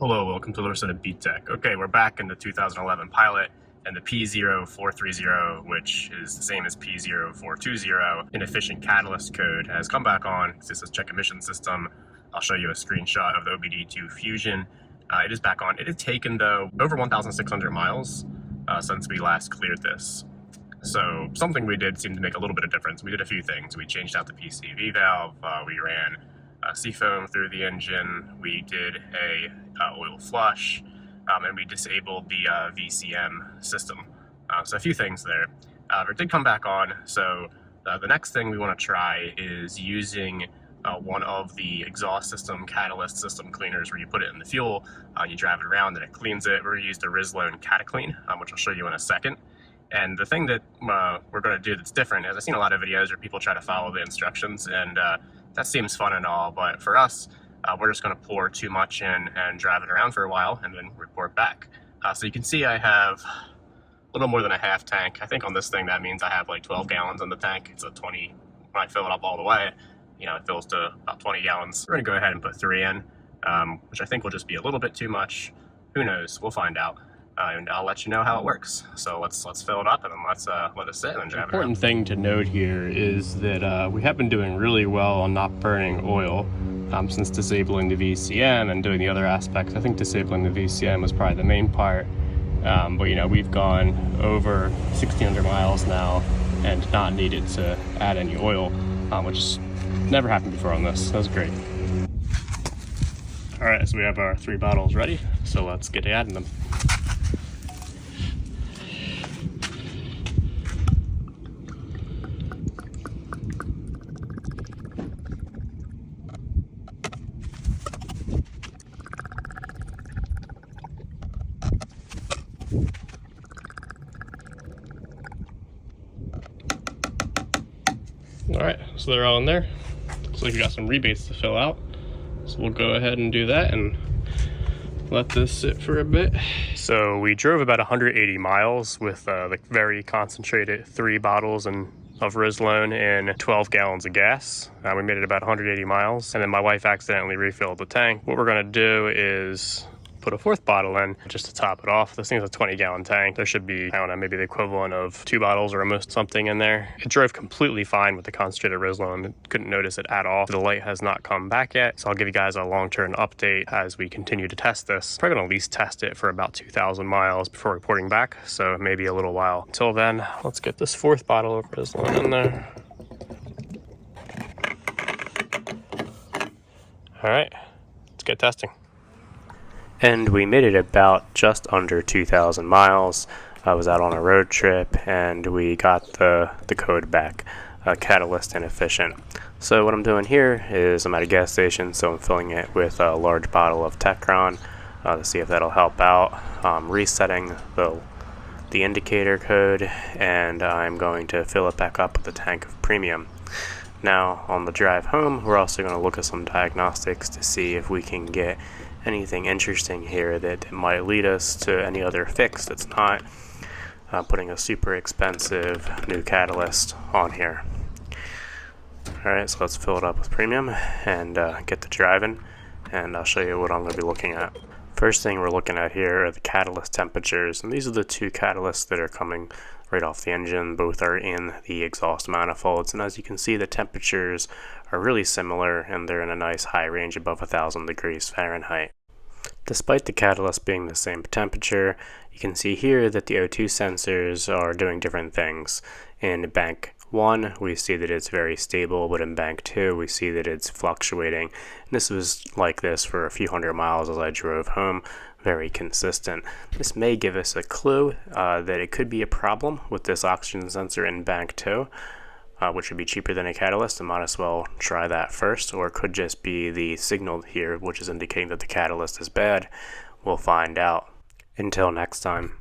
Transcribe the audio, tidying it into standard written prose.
Hello, welcome to the Rislone of BTech. Okay, we're back in the 2011 pilot, and the P0430, which is the same as P0420, inefficient catalyst code, has come back on. This is check emission system. I'll show you a screenshot of the OBD2 Fusion. It is back on. It has taken, though, over 1,600 miles since we last cleared this. So something we did seemed to make a little bit of difference. We did a few things. We changed out the PCV valve. We ran seafoam through the engine. We did a oil flush, and we disabled the VCM system. So a few things there. It did come back on. So the next thing we want to try is using one of the exhaust system catalyst system cleaners, where you put it in the fuel, you drive it around, and it cleans it. We're going to use the Rislone CataClean, which I'll show you in a second. And the thing that we're going to do that's different is I've seen a lot of videos where people try to follow the instructions, and that seems fun and all, but for us, we're just going to pour too much in and drive it around for a while and then report back. So you can see I have a little more than a half tank. I think on this thing that means I have like 12 gallons in the tank. It's a 20, when I fill it up all the way, it fills to about 20 gallons. We're going to go ahead and put 3 in, which I think will just be a little bit too much. Who knows? We'll find out. And I'll let you know how it works. So let's fill it up, and then let's let it sit and drive it around. Important thing to note here is that we have been doing really well on not burning oil since disabling the VCM and doing the other aspects. I think disabling the VCM was probably the main part, but we've gone over 1,600 miles now and not needed to add any oil, which never happened before on this. That was great. All right, so we have our 3 bottles ready, so let's get adding them. All right, so they're all in there. Looks like we got some rebates to fill out. So we'll go ahead and do that and let this sit for a bit. So we drove about 180 miles with the very concentrated 3 bottles of Rislone and 12 gallons of gas. We made it about 180 miles, and then my wife accidentally refilled the tank. What we're gonna do is put a 4th bottle in just to top it off. This thing's a 20-gallon tank. There should be, I don't know, maybe the equivalent of 2 bottles or almost something in there. It drove completely fine with the concentrated Rislone. Couldn't notice it at all. The light has not come back yet, so I'll give you guys a long-term update as we continue to test this. Probably gonna at least test it for about 2,000 miles before reporting back, so maybe a little while. Until then, let's get this 4th bottle of Rislone in there. All right, let's get testing. And we made it about just under 2,000 miles. I was out on a road trip and we got the code back, catalyst inefficient. So what I'm doing here is I'm at a gas station, so I'm filling it with a large bottle of Techron to see if that'll help out. Resetting the indicator code, and I'm going to fill it back up with a tank of premium. Now on the drive home, we're also going to look at some diagnostics to see if we can get anything interesting here that might lead us to any other fix that's not putting a super expensive new catalyst on here. Alright, so let's fill it up with premium and get to driving, and I'll show you what I'm going to be looking at. First thing we're looking at here are the catalyst temperatures, and these are the 2 catalysts that are coming right off the engine. Both are in the exhaust manifolds, and as you can see, the temperatures are really similar, and they're in a nice high range above 1,000 degrees Fahrenheit. Despite the catalyst being the same temperature, you can see here that the O2 sensors are doing different things. In bank 1, we see that it's very stable, but in bank 2, we see that it's fluctuating. And this was like this for a few hundred miles as I drove home. Very consistent. This may give us a clue that it could be a problem with this oxygen sensor in bank 2, which would be cheaper than a catalyst, and might as well try that first. Or it could just be the signal here, which is indicating that the catalyst is bad. We'll find out. Until next time.